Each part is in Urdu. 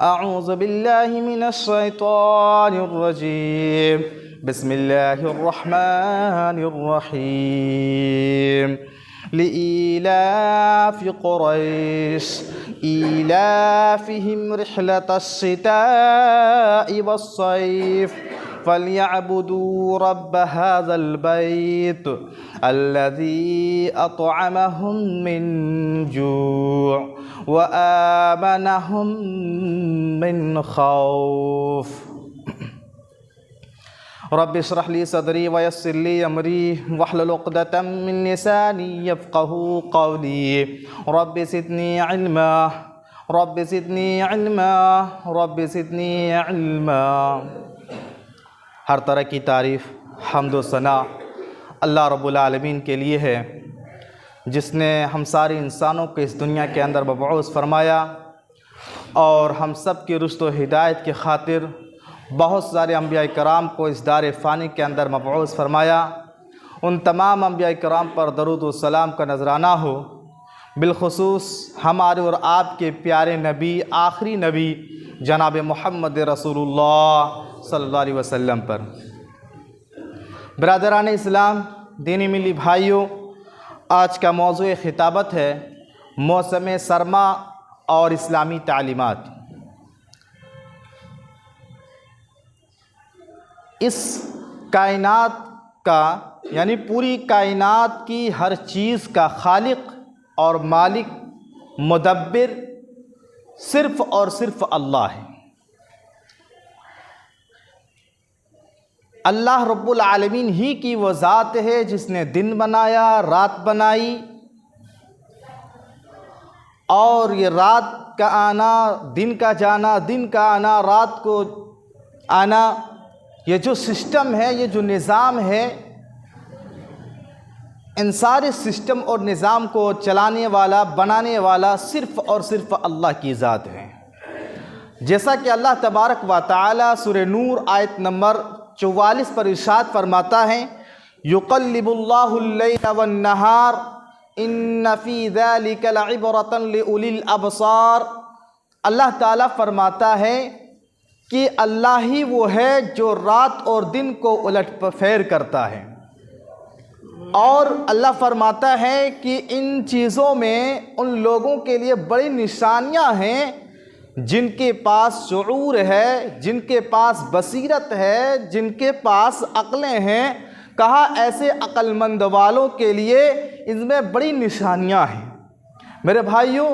اعوذ باللہ من الشیطان الرجیم بسم اللہ الرحمن الرحیم لإيلاف قريش إيلافهم رحلة الشتاء والصيف فليعبدوا رب هذا البيت الذي أطعمهم من جوع وآمنهم من خوف رب اشرح لي صدري ويسر لي امري واحلل عقدة من لساني يفقهوا قولي رب زدني علما رب زدني علما رب زدني علما۔ ہر طرح کی تعریف، حمد و ثنا اللہ رب العالمین کے لیے ہے، جس نے ہم سارے انسانوں کو اس دنیا کے اندر مبعوث فرمایا اور ہم سب کی رشد و ہدایت کی خاطر بہت سارے انبیاء کرام کو اس دار فانی کے اندر مبعوث فرمایا۔ ان تمام انبیاء کرام پر درود و سلام کا نذرانہ ہو، بالخصوص ہمارے اور آپ کے پیارے نبی، آخری نبی جناب محمد رسول اللہ صلی اللہ علیہ وسلم پر۔ برادران اسلام، دینی ملی بھائیوں، آج کا موضوع خطابت ہے موسم سرما اور اسلامی تعلیمات۔ اس کائنات کا یعنی پوری کائنات کی ہر چیز کا خالق اور مالک، مدبر صرف اور صرف اللہ ہے۔ اللہ رب العالمین ہی کی وہ ذات ہے جس نے دن بنایا، رات بنائی، اور یہ رات کا آنا، دن کا جانا، دن کا آنا، رات کو آنا، یہ جو سسٹم ہے، یہ جو نظام ہے، ان سارے سسٹم اور نظام کو چلانے والا، بنانے والا صرف اور صرف اللہ کی ذات ہے۔ جیسا کہ اللہ تبارک و تعالی سورہ نور آیت نمبر 44 پر ارشاد فرماتا ہے، یقلب اللہ اللیل والنہار ان فی ذلک لعبرۃ لأولی الابصار۔ اللہ تعالیٰ فرماتا ہے کہ اللہ ہی وہ ہے جو رات اور دن کو الٹ پھیر کرتا ہے، اور اللہ فرماتا ہے کہ ان چیزوں میں ان لوگوں کے لیے بڑی نشانیاں ہیں جن کے پاس شعور ہے، جن کے پاس بصیرت ہے، جن کے پاس عقلیں ہیں۔ کہا ایسے عقل مند والوں کے لیے ان میں بڑی نشانیاں ہیں۔ میرے بھائیوں،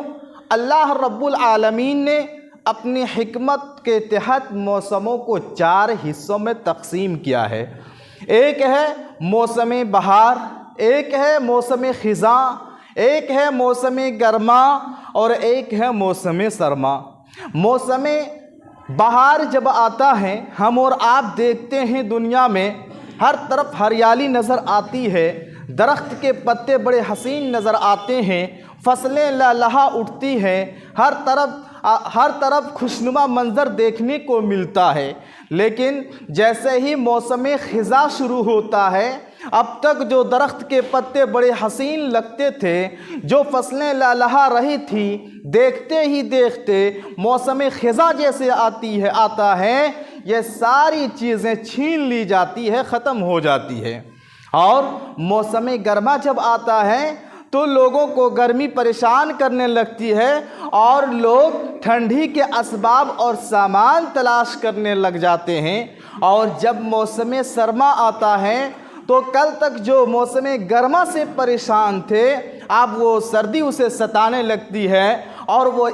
اللہ رب العالمین نے اپنی حکمت کے تحت موسموں کو 4 حصوں میں تقسیم کیا ہے۔ ایک ہے موسم بہار، ایک ہے موسم خزاں، ایک ہے موسم گرما، اور ایک ہے موسم سرما۔ موسم بہار جب آتا ہے، ہم اور آپ دیکھتے ہیں دنیا میں ہر طرف ہریالی نظر آتی ہے، درخت کے پتے بڑے حسین نظر آتے ہیں، فصلیں لہلہا اٹھتی ہیں، ہر طرف خوشنما منظر دیکھنے کو ملتا ہے۔ لیکن جیسے ہی موسم خزاں شروع ہوتا ہے، اب تک جو درخت کے پتے بڑے حسین لگتے تھے، جو فصلیں لہلہا رہی تھی، دیکھتے ہی دیکھتے موسم خزاں جیسے آتا ہے، یہ ساری چیزیں چھین لی جاتی ہے، ختم ہو جاتی ہے۔ اور موسم گرما جب آتا ہے تو لوگوں کو گرمی پریشان کرنے لگتی ہے، اور لوگ ٹھنڈی کے اسباب اور سامان تلاش کرنے لگ جاتے ہیں۔ اور جب موسم سرما آتا ہے تو کل تک جو موسم گرما سے پریشان تھے، اب وہ سردی اسے ستانے لگتی ہے، اور وہ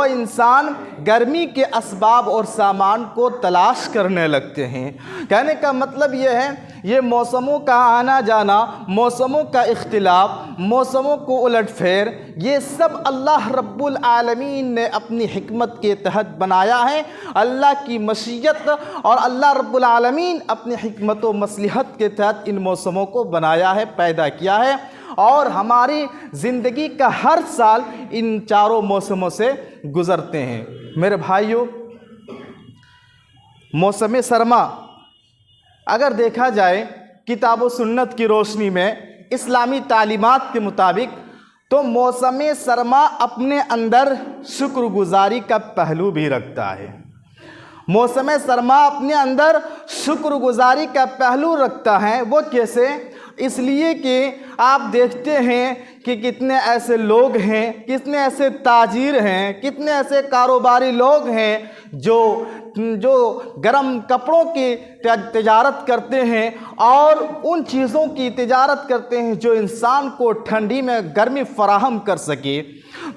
انسان گرمی کے اسباب اور سامان کو تلاش کرنے لگتے ہیں۔ کہنے کا مطلب یہ ہے، یہ موسموں کا آنا جانا، موسموں کا اختلاف، موسموں کو الٹ پھیر، یہ سب اللہ رب العالمین نے اپنی حکمت کے تحت بنایا ہے۔ اللہ کی مشیت اور اللہ رب العالمین اپنی حکمت و مصلحت کے تحت ان موسموں کو بنایا ہے، پیدا کیا ہے، اور ہماری زندگی کا ہر سال ان 4 موسموں سے گزرتے ہیں۔ میرے بھائیوں، موسم سرما اگر دیکھا جائے کتاب و سنت کی روشنی میں، اسلامی تعلیمات کے مطابق، تو موسم سرما اپنے اندر شکر گزاری کا پہلو بھی رکھتا ہے۔ موسم سرما اپنے اندر شکر گزاری کا پہلو رکھتا ہے۔ وہ کیسے؟ اس لیے کہ آپ دیکھتے ہیں کہ کتنے ایسے لوگ ہیں، کتنے ایسے تاجر ہیں، کتنے ایسے کاروباری لوگ ہیں جو گرم کپڑوں کی تجارت کرتے ہیں اور ان چیزوں کی تجارت کرتے ہیں جو انسان کو ٹھنڈی میں گرمی فراہم کر سکے۔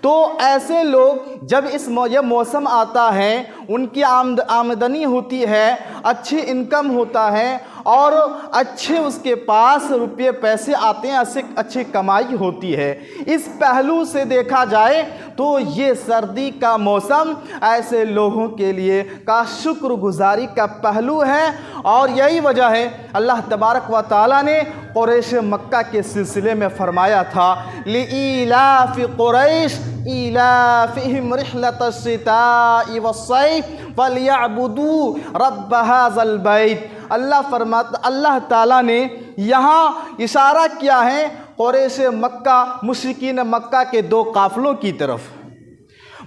تو ایسے لوگ جب یہ موسم آتا ہے، ان کی آمدنی ہوتی ہے، اچھی انکم ہوتا ہے اور اچھے اس کے پاس روپے پیسے آتے ہیں، اچھی کمائی ہوتی ہے۔ اس پہلو سے دیکھا جائے تو یہ سردی کا موسم ایسے لوگوں کے لیے کا شکر گزاری کا پہلو ہے، اور یہی وجہ ہے اللہ تبارک و تعالیٰ نے قریش مکہ کے سلسلے میں فرمایا تھا لِإِيلَافِ قُرَيْشٍ إِيلَافِهِمْ رِحْلَةَ الشِّتَاءِ وَالصَّيْفِ فَلْيَعْبُدُوا رَبَّ هَذَا الْبَيْتِ۔ اللہ تعالیٰ نے یہاں اشارہ کیا ہے قریش مکہ، مشرکین مکہ کے دو قافلوں کی طرف۔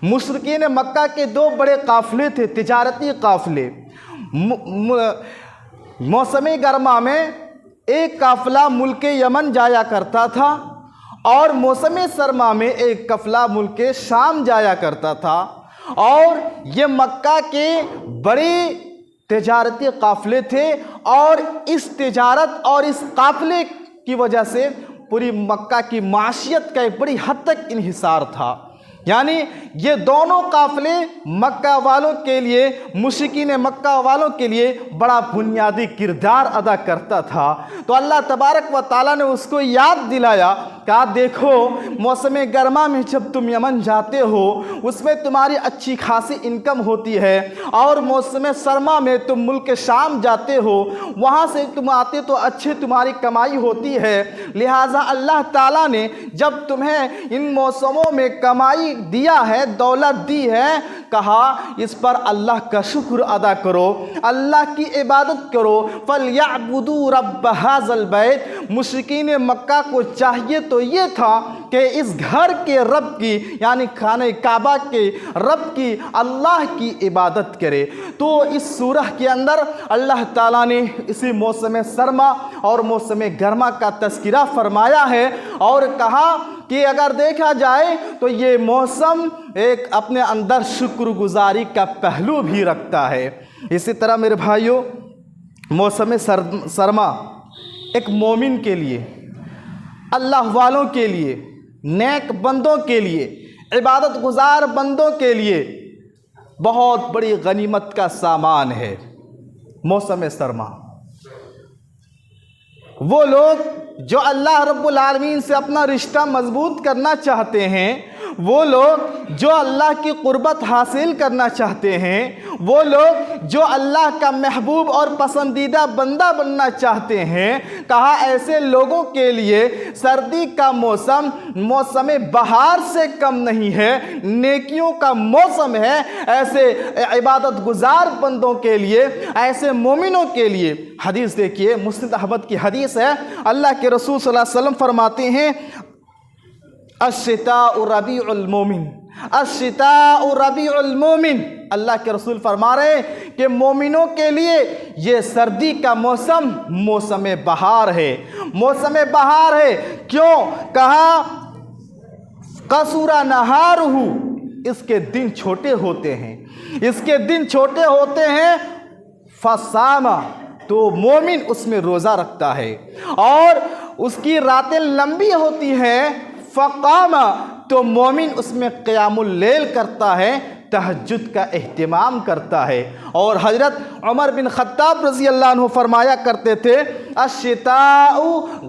مشرکین مکہ کے دو بڑے قافلے تھے، تجارتی قافلے۔ موسم گرما میں ایک قافلہ ملک یمن جایا کرتا تھا اور موسم سرما میں ایک قافلہ ملک شام جایا کرتا تھا، اور یہ مکہ کے بڑے تجارتی قافلے تھے، اور اس تجارت اور اس قافلے کی وجہ سے پوری مکہ کی معیشت کا ایک بڑی حد تک انحصار تھا۔ یعنی یہ دونوں قافلے مکہ والوں کے لیے، مشرکین مکہ والوں کے لیے بڑا بنیادی کردار ادا کرتا تھا۔ تو اللہ تبارک و تعالیٰ نے اس کو یاد دلایا، کہا دیکھو موسم گرما میں جب تم یمن جاتے ہو اس میں تمہاری اچھی خاصی انکم ہوتی ہے، اور موسم سرما میں تم ملک شام جاتے ہو، وہاں سے تم آتے تو اچھی تمہاری کمائی ہوتی ہے، لہٰذا اللہ تعالیٰ نے جب تمہیں ان موسموں میں کمائی دیا ہے، دولت دی ہے، کہا اس پر اللہ کا شکر ادا کرو، اللہ کی عبادت کرو۔ فَلْيَعْبُدُوا رَبَّ هَذَا الْبَيْتِ۔ مشرکین مکہ کو چاہیے تو یہ تھا کہ اس گھر کے رب کی، یعنی خانہ کعبہ کے رب کی، اللہ کی عبادت کرے۔ تو اس سورہ کے اندر اللہ تعالیٰ نے اسی موسم سرما اور موسم گرما کا تذکرہ فرمایا ہے، اور کہا کہ اگر دیکھا جائے تو یہ موسم ایک اپنے اندر شکر گزاری کا پہلو بھی رکھتا ہے۔ اسی طرح میرے بھائیوں، موسم سرما ایک مومن کے لیے، اللہ والوں کے لیے، نیک بندوں کے لیے، عبادت گزار بندوں کے لیے بہت بڑی غنیمت کا سامان ہے۔ موسم سرما وہ لوگ جو اللہ رب العالمین سے اپنا رشتہ مضبوط کرنا چاہتے ہیں، وہ لوگ جو اللہ کی قربت حاصل کرنا چاہتے ہیں، وہ لوگ جو اللہ کا محبوب اور پسندیدہ بندہ بننا چاہتے ہیں، کہا ایسے لوگوں کے لیے سردی کا موسم موسم بہار سے کم نہیں ہے، نیکیوں کا موسم ہے۔ ایسے عبادت گزار بندوں کے لیے، ایسے مومنوں کے لیے حدیث دیکھیے، مسند احمد کی حدیث ہے، اللہ کے رسول صلی اللہ علیہ وسلم فرماتے ہیں الشتاء ربیع المومن، الشتاء ربیع المومن۔ اللہ کے رسول فرما رہے ہیں کہ مومنوں کے لیے یہ سردی کا موسم موسم بہار ہے، موسم بہار ہے۔ کیوں؟ کہا قصر نہارہ، اس کے دن چھوٹے ہوتے ہیں، اس کے دن چھوٹے ہوتے ہیں، فصام، تو مومن اس میں روزہ رکھتا ہے، اور اس کی راتیں لمبی ہوتی ہیں، فقام، تو مومن اس میں قیام اللیل کرتا ہے، تہجد کا اہتمام کرتا ہے۔ اور حضرت عمر بن خطاب رضی اللہ عنہ فرمایا کرتے تھے الشتاء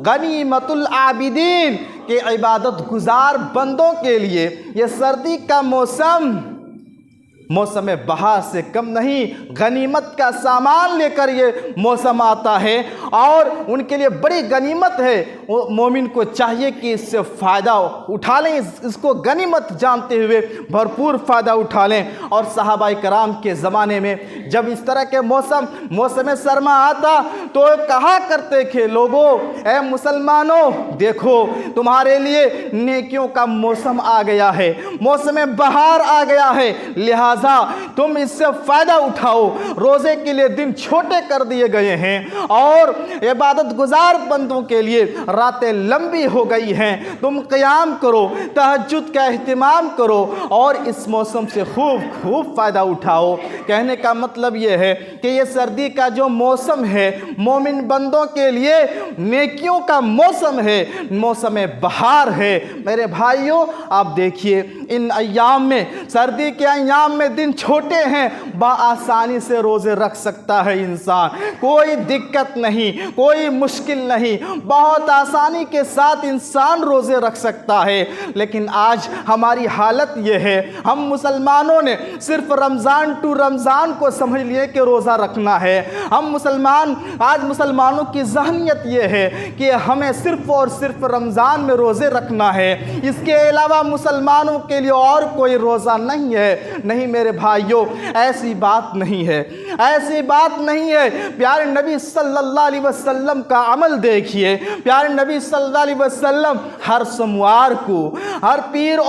غنیمت العابدین، کہ عبادت گزار بندوں کے لیے یہ سردی کا موسم موسم بہار سے کم نہیں، غنیمت کا سامان لے کر یہ موسم آتا ہے، اور ان کے لیے بڑی غنیمت ہے۔ مومن کو چاہیے کہ اس سے فائدہ اٹھا لیں، اس کو غنیمت جانتے ہوئے بھرپور فائدہ اٹھا لیں۔ اور صحابہ کرام کے زمانے میں جب اس طرح کے موسم سرما آتا تو کہا کرتے تھے لوگوں اے مسلمانوں دیکھو تمہارے لیے نیکیوں کا موسم آ گیا ہے، موسم بہار آ گیا ہے، لہٰذا تم اس سے فائدہ اٹھاؤ۔ روزے کے لیے دن چھوٹے کر دیے گئے ہیں اور عبادت گزار بندوں کے لیے راتیں لمبی ہو گئی ہیں، تم قیام کرو، تہجد کا اہتمام کرو اور اس موسم سے خوب فائدہ اٹھاؤ۔ کہنے کا مطلب یہ ہے کہ یہ سردی کا جو موسم ہے مومن بندوں کے لیے نیکیوں کا موسم ہے، موسم بہار ہے۔ میرے بھائیوں آپ دیکھیے ان ایام میں، سردی کے ایام میں دن چھوٹے ہیں، بآسانی سے روزے رکھ سکتا ہے انسان، کوئی دقت نہیں، کوئی مشکل نہیں، بہت آسانی کے ساتھ انسان روزے رکھ سکتا ہے۔ لیکن آج ہماری حالت یہ ہے، ہم مسلمانوں نے صرف رمضان ٹو رمضان کو سمجھ لیے کہ روزہ رکھنا ہے۔ ہم آج مسلمانوں کی ذہنیت یہ ہے کہ ہمیں صرف اور صرف رمضان میں روزے رکھنا ہے، اس کے علاوہ مسلمانوں کے لیے اور کوئی روزہ نہیں ہے۔ نہیں میرے بھائیوں، ایسی بات نہیں ہے، ایسی بات نہیں ہے۔ پیارے نبی صلی اللہ علیہ وسلم کا عمل دیکھیے، پیارے نبی صلی اللہ علیہ وسلم ہر سوموار کو، ہر پیر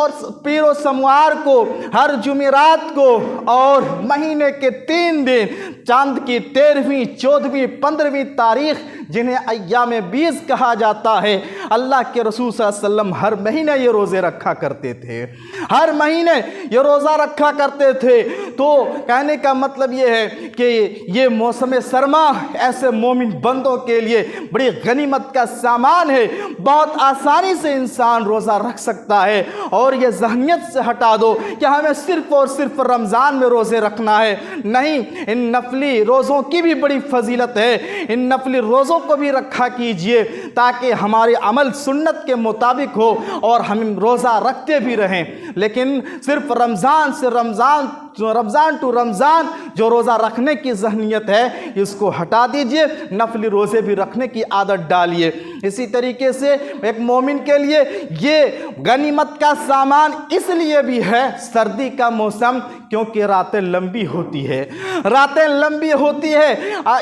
و سوموار کو، ہر جمعرات کو اور مہینے کے 3 دن، چاند کی 13ویں 14ویں 15ویں تاریخ جنہیں ایام 20 کہا جاتا ہے، اللہ کے رسول صلی اللہ علیہ وسلم ہر مہینے یہ روزے رکھا کرتے تھے، ہر مہینے یہ روزہ رکھا کرتے تھے۔ تو کہنے کا مطلب یہ ہے کہ یہ موسم سرما ایسے مومن بندوں کے لیے بڑی غنیمت کا سامان ہے، بہت آسانی سے انسان روزہ رکھ سکتا ہے۔ اور یہ ذہنیت سے ہٹا دو کہ ہمیں صرف اور صرف رمضان میں روزے رکھنا ہے، نہیں، ان نفلی روزوں کی بھی بڑی فضیلت ہے، ان نفلی روزوں کو بھی رکھا کیجئے تاکہ ہمارے عمل سنت کے مطابق ہو اور ہم روزہ رکھتے بھی رہیں۔ لیکن صرف رمضان سے رمضان ٹو رمضان جو روزہ رکھنے کی ذہنیت ہے اس کو ہٹا دیجئے، نفلی روزے بھی رکھنے کی عادت ڈالیے۔ اسی طریقے سے ایک مومن کے لیے یہ غنیمت کا سامان اس لیے بھی ہے سردی کا موسم کیونکہ راتیں لمبی ہوتی ہے، راتیں لمبی ہوتی ہے،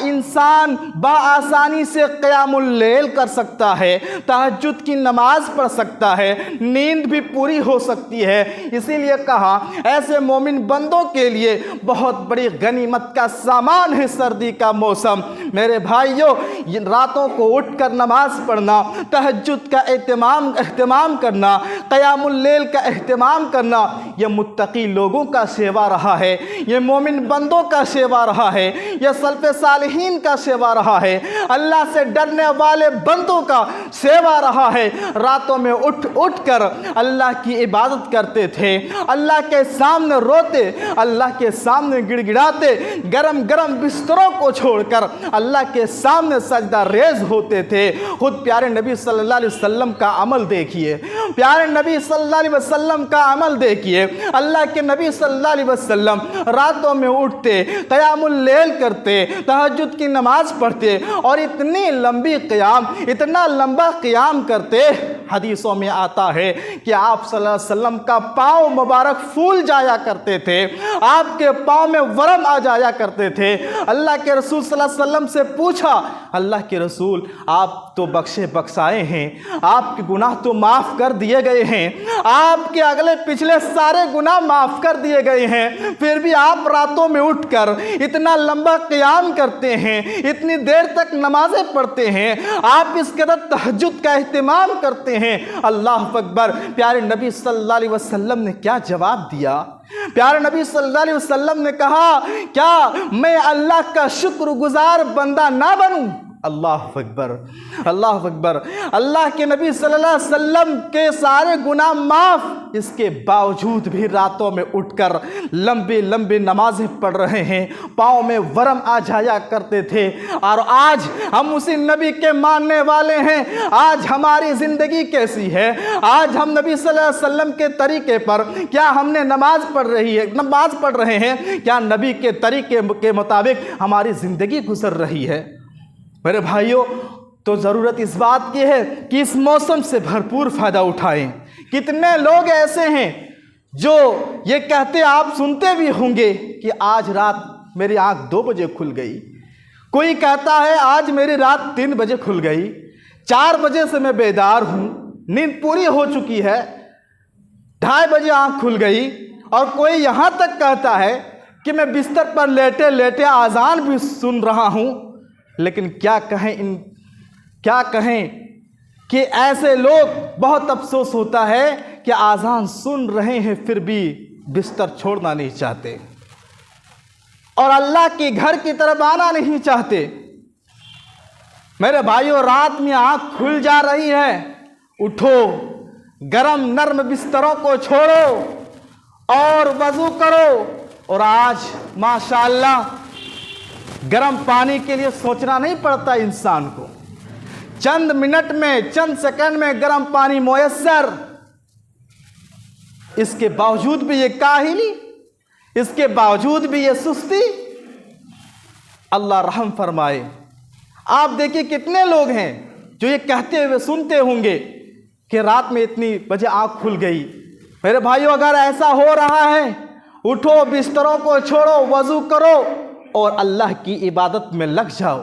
انسان بآسانی سے قیام اللیل کر سکتا ہے، تہجد کی نماز پڑھ سکتا ہے، نیند بھی پوری ہو سکتی ہے۔ اسی لیے کہا ایسے مومن بندوں کے لیے بہت بڑی غنیمت کا سامان ہے سردی کا موسم۔ میرے بھائیوں، راتوں کو اٹھ کر نماز پڑھنا، تہجد کا اہتمام کرنا، قیام اللیل کا اہتمام کرنا، یہ متقی لوگوں کا شیوا رہا ہے، یہ مومن بندوں کا شیوا رہا ہے، یہ سلف صالحین کا شیوا رہا ہے، اللہ سے ڈرنے والے بندوں کا شیوا رہا ہے۔ راتوں میں اٹھ کر اللہ کی عبادت کرتے تھے، اللہ کے سامنے روتے، اللہ کے سامنے گڑ گڑاتے، گرم گرم بستروں کو چھوڑ کر اللہ کے سامنے سجدہ ریز ہوتے تھے۔ خود پیارے نبی صلی اللہ علیہ وسلم کا عمل دیکھیے، پیارے نبی صلی اللہ علیہ وسلم کا عمل دیکھیے۔ اللہ کے نبی صلی اللہ علیہ وسلم راتوں میں اٹھتے، قیام اللیل کرتے، تہجد کی نماز پڑھتے اور اتنا لمبا قیام کرتے، حدیثوں میں آتا ہے کہ آپ صلی اللہ علیہ وسلم کا پاؤں مبارک پھول جایا کرتے تھے، آپ کے پاؤں میں ورم آ جایا کرتے تھے۔ اللہ کے رسول صلی اللہ علیہ وسلم سے پوچھا، اللہ کے رسول آپ تو بخشے بخشائے ہیں، آپ کے گناہ تو معاف کر دیے گئے ہیں، آپ کے اگلے پچھلے سارے گناہ معاف کر دیے گئے ہیں، پھر بھی آپ راتوں میں اٹھ کر اتنا لمبا قیام کرتے ہیں، اتنی دیر تک نمازیں پڑھتے ہیں، آپ اس قدر تہجد کا اہتمام کرتے ہیں۔ اللہ اکبر۔ پیارے نبی صلی اللہ علیہ وسلم نے کیا جواب دیا؟ پیارے نبی صلی اللہ علیہ وسلم نے کہا، کیا میں اللہ کا شکر گزار بندہ نہ بنوں؟ اللہ اکبر، اللہ اکبر۔ اللہ کے نبی صلی اللہ علیہ وسلم کے سارے گناہ معاف، اس کے باوجود بھی راتوں میں اٹھ کر لمبی لمبی نمازیں پڑھ رہے ہیں، پاؤں میں ورم آ جایا کرتے تھے۔ اور آج ہم اسی نبی کے ماننے والے ہیں، آج ہماری زندگی کیسی ہے؟ آج ہم نبی صلی اللہ علیہ وسلم کے طریقے پر کیا ہم نے نماز پڑھ رہے ہیں؟ کیا نبی کے طریقے کے مطابق ہماری زندگی گزر رہی ہے؟ میرے بھائیوں، تو ضرورت اس بات کی ہے کہ اس موسم سے بھرپور فائدہ اٹھائیں۔ کتنے لوگ ایسے ہیں جو یہ کہتے، آپ سنتے بھی ہوں گے کہ آج رات میری آنکھ 2 بجے کھل گئی، کوئی کہتا ہے آج میری رات 3 بجے کھل گئی، 4 بجے سے میں بیدار ہوں، نیند پوری ہو چکی ہے، 2:30 بجے آنکھ کھل گئی، اور کوئی یہاں تک کہتا ہے کہ میں بستر پر لیٹے لیٹے اذان بھی سن رہا ہوں۔ لیکن کیا کہیں کہ ایسے لوگ بہت افسوس ہوتا ہے کہ اذان سن رہے ہیں پھر بھی بستر چھوڑنا نہیں چاہتے اور اللہ کے گھر کی طرف آنا نہیں چاہتے۔ میرے بھائیو، رات میں آنکھ کھل جا رہی ہے، اٹھو، گرم نرم بستروں کو چھوڑو اور وضو کرو۔ اور آج ماشاءاللہ گرم پانی کے لیے سوچنا نہیں پڑتا انسان کو، چند منٹ میں، چند سیکنڈ میں گرم پانی میسر۔ اس کے باوجود بھی یہ کاہلی، اس کے باوجود بھی یہ سستی۔ اللہ رحم فرمائے۔ آپ دیکھیے کتنے لوگ ہیں جو یہ کہتے ہوئے سنتے ہوں گے کہ رات میں اتنی بجے آنکھ کھل گئی۔ میرے بھائیو، اگر ایسا ہو رہا ہے، اٹھو، بستروں کو چھوڑو، وضو کرو اور اللہ کی عبادت میں لگ جاؤ،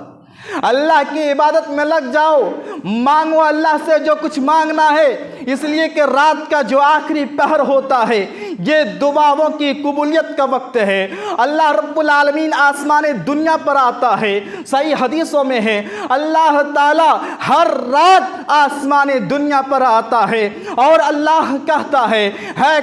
اللہ کی عبادت میں لگ جاؤ۔ مانگو اللہ سے جو کچھ مانگنا ہے، اس لیے کہ رات کا جو آخری پہر ہوتا ہے یہ دعاؤں کی قبولیت کا وقت ہے۔ اللہ رب العالمین آسمان دنیا پر آتا ہے، صحیح حدیثوں میں ہے اللہ تعالی ہر رات آسمان دنیا پر آتا ہے اور اللہ کہتا ہے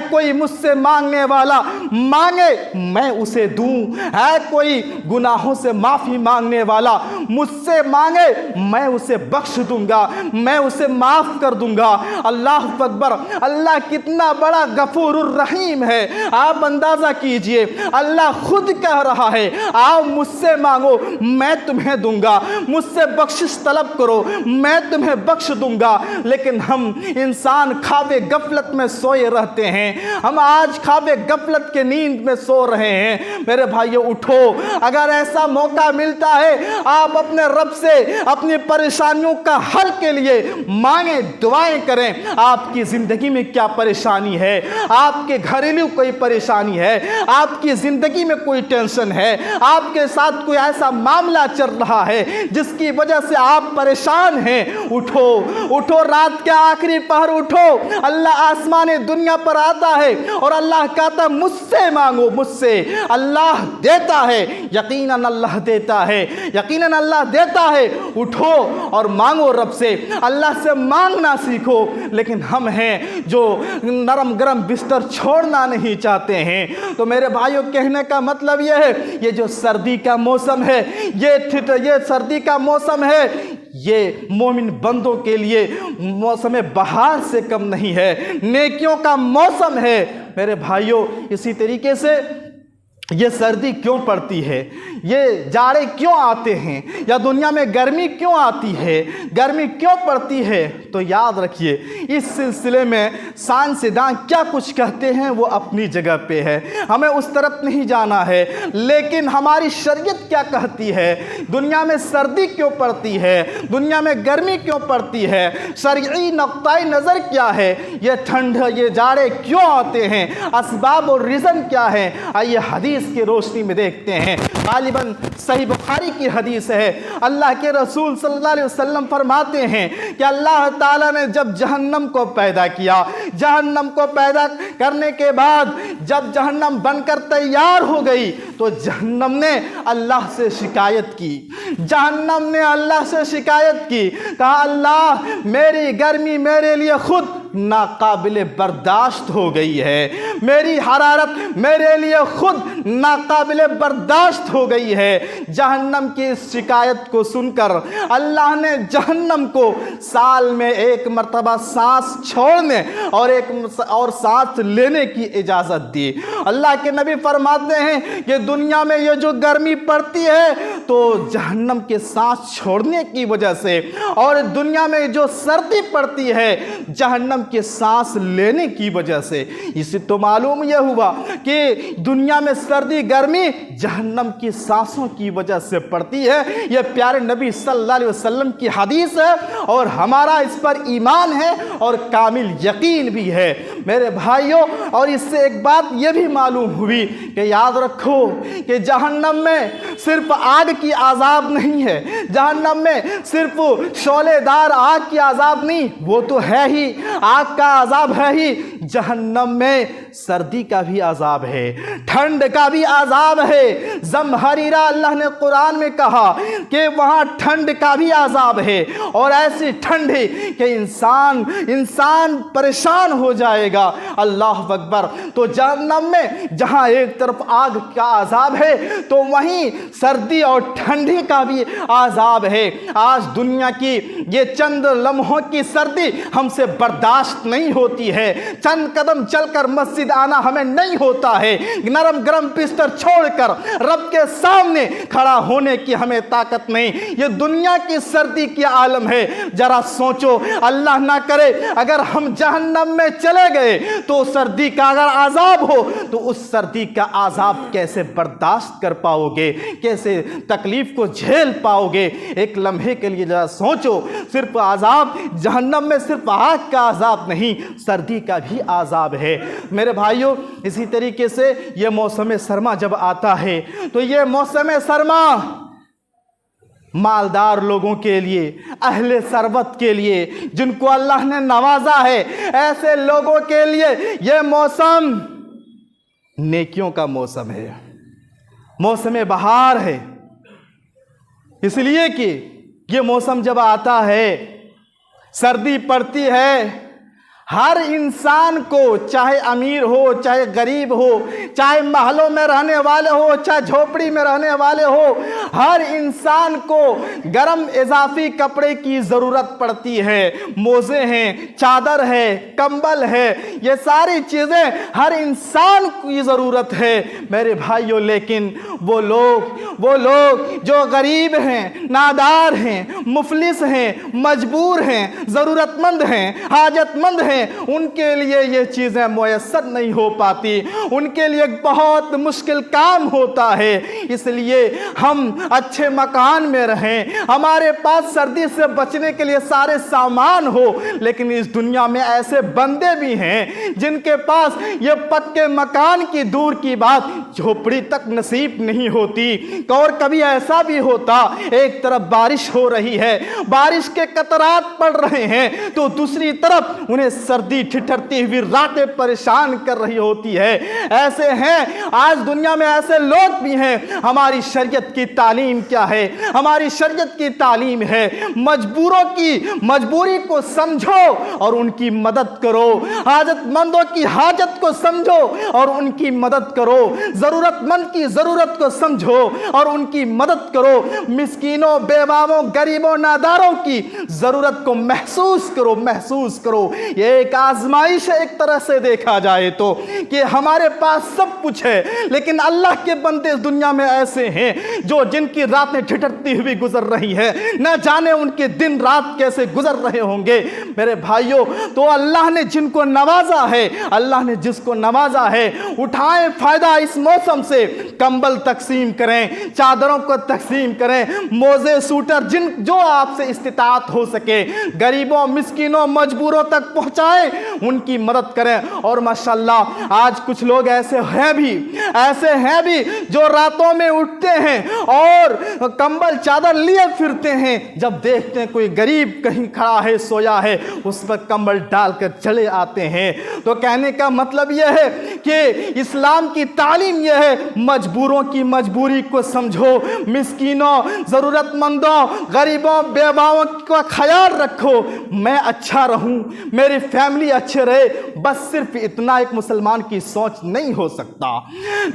کوئی مجھ سے مانگنے والا مانگے میں اسے دوں، ہے کوئی گناہوں سے معافی مانگنے والا مجھ سے مانگے میں اسے بخش دوں گا، میں اسے معاف کر دوں گا۔ اللہ اکبر! اللہ کتنا بڑا غفور الرحیم ہے، آپ اندازہ کیجئے۔ اللہ خود کہہ رہا ہے آؤ مجھ سے مانگو میں تمہیں دوں گا، مجھ سے بخشش طلب کرو میں تمہیں بخش دوں گا۔ لیکن ہم انسان خواب غفلت میں سوئے رہتے ہیں، ہم آج خواب غفلت کے نیند میں سو رہے ہیں۔ میرے بھائیو، اٹھو، اگر ایسا موقع ملتا ہے آپ اپنے رب سے اپنی پریشانیوں کا حل کے لیے مانگیں، دعائیں کریں۔ آپ کی زندگی میں کیا پریشانی ہے؟ آپ کے گھریلو کوئی پریشانی ہے؟ آپ کی زندگی میں کوئی ٹینشن ہے؟ آپ کے ساتھ کوئی ایسا معاملہ چل رہا ہے جس کی وجہ سے آپ پریشان ہیں؟ اٹھو، اٹھو، رات کے آخری پہر اٹھو۔ اللہ آسمان دنیا پر آتا ہے اور اللہ کہتا ہے مجھ سے مانگو، مجھ سے۔ اللہ دیتا ہے، یقیناً اللہ دیتا ہے، یقیناً اللہ دیتا ہے۔ اٹھو اور مانگو رب سے، اللہ سے مانگنا سیکھو۔ لیکن ہم ہیں جو نرم گرم بستر چھوڑنا نہیں چاہتے ہیں۔ تو میرے بھائیوں، کہنے کا مطلب یہ ہے یہ جو سردی کا موسم ہے، یہ سردی کا موسم ہے، یہ مومن بندوں کے لیے موسم بہار سے کم نہیں ہے، نیکیوں کا موسم ہے۔ میرے بھائیوں، اسی طریقے سے یہ سردی کیوں پڑتی ہے، یہ جاڑے کیوں آتے ہیں، یا دنیا میں گرمی کیوں آتی ہے، گرمی کیوں پڑتی ہے؟ تو یاد رکھیے اس سلسلے میں سائنسداں کیا کچھ کہتے ہیں وہ اپنی جگہ پہ ہے، ہمیں اس طرف نہیں جانا ہے۔ لیکن ہماری شریعت کیا کہتی ہے، دنیا میں سردی کیوں پڑتی ہے، دنیا میں گرمی کیوں پڑتی ہے، شرعی نقطۂ نظر کیا ہے، یہ ٹھنڈ، یہ جاڑے کیوں آتے ہیں، اسباب اور ریزن کیا ہے؟ آئیے حدیث کی روشنی میں دیکھتے ہیں۔ غالباً صحیح بخاری کی حدیث ہے، اللہ کے رسول صلی اللہ علیہ وسلم فرماتے ہیں کہ اللہ تعالیٰ نے جب جہنم کو پیدا کیا، جہنم کو پیدا کرنے کے بعد جب جہنم بن کر تیار ہو گئی تو جہنم نے اللہ سے شکایت کی، جہنم نے اللہ سے شکایت کی، کہا اللہ میری گرمی میرے لیے خود ناقابل برداشت ہو گئی ہے، میری حرارت میرے لیے خود ناقابل برداشت ہو گئی ہے۔ جہنم کی اس شکایت کو سن کر اللہ نے جہنم کو سال میں 1 مرتبہ سانس چھوڑنے اور سانس لینے کی اجازت دی۔ اللہ کے نبی فرماتے ہیں کہ دنیا میں یہ جو گرمی پڑتی ہے تو جہنم کے سانس چھوڑنے کی وجہ سے، اور دنیا میں جو سردی پڑتی ہے جہنم کے سانس لینے کی وجہ سے۔ اس سے تو معلوم یہ ہوا کہ دنیا میں سردی گرمی جہنم کی سانسوں کی وجہ سے پڑتی ہے۔ یہ پیارے نبی صلی اللہ علیہ وسلم کی حدیث ہے اور ہمارا اس پر ایمان ہے اور کامل یقین بھی ہے۔ میرے بھائیوں، اور اس سے ایک بات یہ بھی معلوم ہوئی کہ یاد رکھو کہ جہنم میں صرف آگ کی عذاب نہیں ہے، جہنم میں صرف شعلے دار آگ کی عذاب نہیں، وہ تو ہے ہی، آگ کا عذاب ہے ہی، جہنم میں سردی کا بھی عذاب ہے، ٹھنڈ کا بھی عذاب ہے۔ زمہریرہ اللہ نے قرآن میں کہا کہ وہاں ٹھنڈ کا بھی عذاب ہے، اور ایسی ٹھنڈ ہے کہ انسان پریشان ہو جائے گا۔ اللہ اکبر۔ تو جہنم میں جہاں ایک طرف آگ کا عذاب ہے تو وہیں سردی اور ٹھنڈی کا بھی عذاب ہے۔ آج دنیا کی یہ چند لمحوں کی سردی ہم سے برداشت نہیں ہوتی ہے، چند قدم چل کر مسجد آنا ہمیں نہیں ہوتا ہے، نرم گرم بستر چھوڑ کر رب کے سامنے کھڑا ہونے کی ہمیں طاقت نہیں۔ یہ دنیا کی سردی کی عالم ہے۔ ذرا سوچو، اللہ نہ کرے اگر ہم جہنم میں چلے گئے تو سردی کا اگر عذاب ہو تو اس سردی کا عذاب کیسے برداشت کر پاؤ گے، کیسے تکلیف کو جھیل پاؤ گے؟ ایک لمحے کے لیے ذرا سوچو، صرف عذاب جہنم میں صرف آگ کا عذاب نہیں، سردی کا بھی عذاب ہے۔ میرے بھائیوں، اسی طریقے سے یہ موسم سرما جب آتا ہے تو یہ موسم سرما مالدار لوگوں کے لیے، اہل ثروت کے لیے، جن کو اللہ نے نوازا ہے، ایسے لوگوں کے لیے یہ موسم نیکیوں کا موسم ہے، موسم بہار ہے۔ اس لیے کہ یہ موسم جب آتا ہے، سردی پڑتی ہے، ہر انسان کو، چاہے امیر ہو چاہے غریب ہو، چاہے محلوں میں رہنے والے ہو چاہے جھوپڑی میں رہنے والے ہو، ہر انسان کو گرم اضافی کپڑے کی ضرورت پڑتی ہے۔ موزے ہیں، چادر ہے، کمبل ہے، یہ ساری چیزیں ہر انسان کی ضرورت ہے میرے بھائیوں۔ لیکن وہ لوگ جو غریب ہیں، نادار ہیں، مفلس ہیں، مجبور ہیں، ضرورت مند ہیں، حاجت مند ہیں، ان کے لیے یہ چیزیں میسر نہیں ہو پاتی، ان کے لیے بہت مشکل کام ہوتا ہے۔ اس لیے ہم اچھے مکان میں رہیں، ہمارے پاس سردی سے بچنے کے لیے سارے سامان ہو، لیکن اس دنیا میں ایسے بندے بھی ہیں جن کے پاس یہ پکے مکان کی دور کی بات، جھوپڑی تک نصیب نہیں ہوتی۔ اور کبھی ایسا بھی ہوتا، ایک طرف بارش ہو رہی ہے، بارش کے قطرات پڑ رہے ہیں، تو دوسری طرف انہیں سردی ٹھٹھرتی ہوئی راتیں پریشان کر رہی ہوتی ہے۔ ایسے ہیں، آج دنیا میں ایسے لوگ بھی ہیں۔ ہماری شریعت کی تعلیم کیا ہے؟ ہماری شریعت کی تعلیم ہے مجبوروں کی مجبوری کو سمجھو اور ان کی مدد کرو، حاجت مندوں کی حاجت کو سمجھو اور ان کی مدد کرو، ضرورت مند کی ضرورت کو سمجھو اور ان کی مدد کرو، مسکینوں، بیواؤں، غریبوں، ناداروں کی ضرورت کو محسوس کرو۔ یہ ایک آزمائش ہے ایک طرح سے دیکھا جائے تو، کہ ہمارے پاس سب کچھ ہے، لیکن اللہ کے بندے اس دنیا میں ایسے ہیں جن کی راتیں ٹھٹھرتی ہوئی گزر رہی ہے، نہ جانے ان کے دن رات کیسے گزر رہے ہوں گے میرے بھائیوں۔ تو اللہ نے جن کو نوازا ہے، اللہ نے جس کو نوازا ہے، اٹھائیں فائدہ اس موسم سے، کمبل تقسیم کریں، چادروں کو تقسیم کریں، موزے، سوٹر، جو آپ سے استطاعت ہو سکے غریبوں، مسکینوں، مجبوروں تک پہنچائیں، ان کی مدد کریں۔ اور ماشاءاللہ آج کچھ لوگ ایسے ہیں بھی جو راتوں میں اٹھتے ہیں اور کمبل چادر لیے پھرتے ہیں، جب دیکھتے ہیں کوئی غریب کہیں کھڑا ہے، سویا ہے، اس پر کمبل ڈال کر چلے آتے ہیں۔ تو کہنے کا مطلب یہ ہے کہ اسلام کی تعلیم یہ ہے، مجبوروں کی مجبوری کو سمجھو، مسکینوں، ضرورت مندوں، غریبوں، بیواؤں کا خیال رکھو، میں اچھا رہوں، میری فیملی اچھے رہے۔ بس صرف اتنا ایک مسلمان کی سوچ نہیں ہو سکتا۔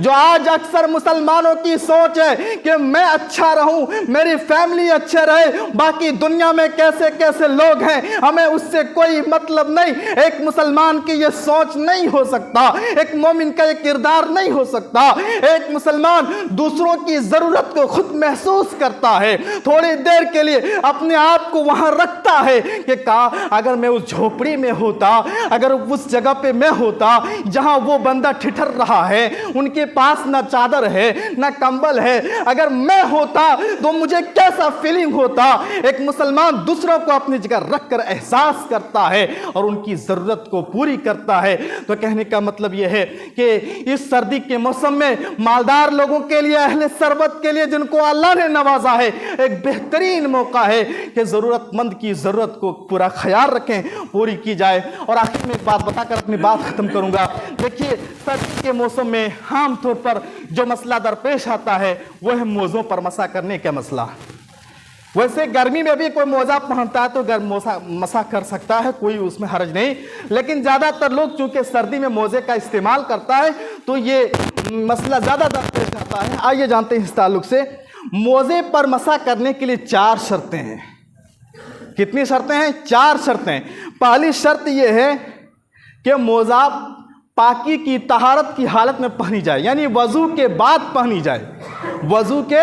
جو آج اکثر مسلمانوں کی سوچ ہے کہ میں اچھا رہوں، میری فیملی اچھے رہے، باقی دنیا میں کیسے کیسے لوگ ہیں ہمیں اس سے کوئی مطلب نہیں۔ ایک مسلمان کی یہ سوچ نہیں ہو سکتا، ایک مومن کا یہ کردار نہیں ہو سکتا۔ ایک مسلمان دوسروں کی ضرورت کو خود محسوس کرتا ہے، تھوڑی دیر کے لیے اپنے آپ کو وہاں رکھتا ہے کہ اگر میں اس جھوپڑی میں ہوتا, اگر اس جگہ پہ میں ہوتا جہاں وہ بندہ ٹھٹر رہا ہے, ان کے پاس نہ چادر ہے نہ کمبل ہے, اگر میں ہوتا تو مجھے کیسا فیلنگ ہوتا. ایک مسلمان دوسروں کو اپنی جگہ رکھ کر احساس کرتا ہے اور ان کی ضرورت کو پوری کرتا ہے. تو کہنے کا مطلب یہ ہے کہ اس سردی کے موسم میں مالدار لوگوں کے لیے, اہل ثروت کے لیے جن کو اللہ نے نوازا ہے, ایک بہترین موقع ہے کہ ضرورت مند کی ضرورت کو پورا خیال رکھیں, پوری کی جائے. اور آخر میں ایک بات بتا کر اپنی بات ختم کروں گا. دیکھیے سردی کے موسم میں عام طور پر جو مسئلہ درپیش آتا ہے وہ ہے موزوں پر مسح کرنے کا مسئلہ. ویسے گرمی میں بھی کوئی موزہ پہنتا ہے تو مسح کر سکتا ہے, کوئی اس میں حرج نہیں, لیکن زیادہ تر لوگ چونکہ سردی میں موزے کا استعمال کرتا ہے تو یہ مسئلہ زیادہ درپیش آتا ہے. آئیے جانتے ہیں اس تعلق سے. موزے پر مسح کرنے کے لیے 4 شرطیں ہیں. کتنی شرطیں ہیں؟ 4 شرطیں. پہلی شرط یہ ہے کہ موزہ پاکی کی طہارت کی حالت میں پہنی جائے, یعنی وضو کے بعد پہنی جائے, وضو کے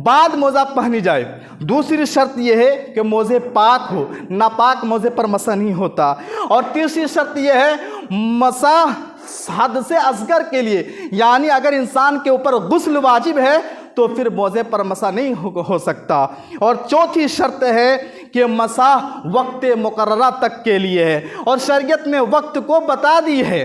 بعد موزہ پہنی جائے. دوسری شرط یہ ہے کہ موزے پاک ہو, ناپاک موزے پر مسح نہیں ہوتا. اور تیسری شرط یہ ہے مسح حد سے اصغر کے لیے, یعنی اگر انسان کے اوپر غسل واجب ہے تو پھر موزے پر مسح نہیں ہو سکتا. اور چوتھی شرط ہے کہ مسح وقت مقررہ تک کے لیے ہے, اور شریعت نے وقت کو بتا دی ہے.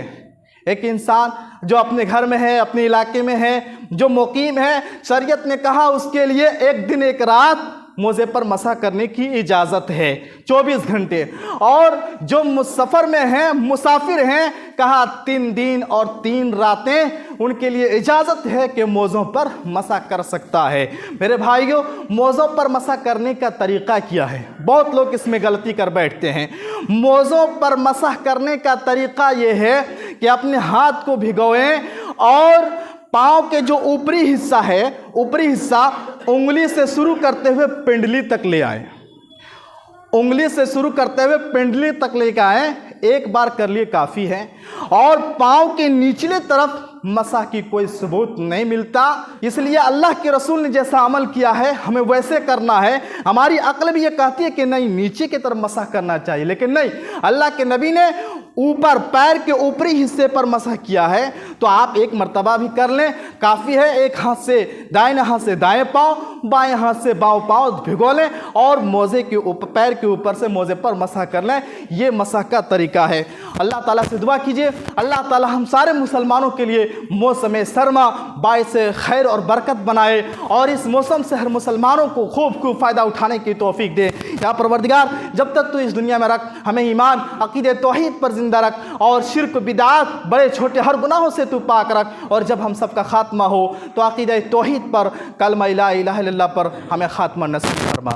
ایک انسان جو اپنے گھر میں ہے, اپنے علاقے میں ہے, جو مقیم ہے, شریعت نے کہا اس کے لیے 1 دن 1 رات موزے پر مسح کرنے کی اجازت ہے, 24 گھنٹے. اور جو سفر میں ہیں, مسافر ہیں, کہا 3 دن اور 3 راتیں ان کے لیے اجازت ہے کہ موزوں پر مسح کر سکتا ہے. میرے بھائیوں, موزوں پر مسح کرنے کا طریقہ کیا ہے؟ بہت لوگ اس میں غلطی کر بیٹھتے ہیں. موزوں پر مسح کرنے کا طریقہ یہ ہے کہ اپنے ہاتھ کو بھگوئیں اور پاؤں کے جو اوپری حصہ ہے, اوپری حصہ انگلی سے شروع کرتے ہوئے پنڈلی تک لے آئیں. انگلی سے شروع کرتے ہوئے پنڈلی تک لے کے آئیں. ایک بار کر لیے کافی ہے. اور پاؤں کے نچلے طرف مسح کی کوئی ثبوت نہیں ملتا, اس لیے اللہ کے رسول نے جیسا عمل کیا ہے ہمیں ویسے کرنا ہے. ہماری عقل بھی یہ کہتی ہے کہ نہیں, نیچے کی طرف مسح کرنا چاہیے, لیکن نہیں, اللہ کے نبی نے اوپر پیر کے اوپری حصے پر مسح کیا ہے. تو آپ 1 مرتبہ بھی کر لیں, کافی ہے. ایک ہاتھ سے دائیں ہاتھ سے دائیں پاؤں, بائیں ہاتھ سے بائیں پاؤں بھگو لیں اور موزے کے اوپر, پیر کے اوپر سے موزے پر مسح کر لیں. یہ مسح کا طریقہ ہے. اللہ تعالیٰ سے دعا کیجئے اللہ تعالیٰ ہم سارے مسلمانوں کے لیے موسم سرما باعث خیر اور برکت بنائے, اور اس موسم سے ہر مسلمانوں کو خوب فائدہ اٹھانے کی توفیق دے. یا پروردگار, جب تک تو اس دنیا میں رکھ, ہمیں ایمان عقیدہ توحید پر زندہ رکھ, اور شرک بدعات بڑے چھوٹے ہر گناہوں سے تو پاک رکھ. اور جب ہم سب کا خاتمہ ہو تو عقیدہ توحید پر, کلمہ لا الہ الا اللہ پر ہمیں خاتمہ نصیب فرما.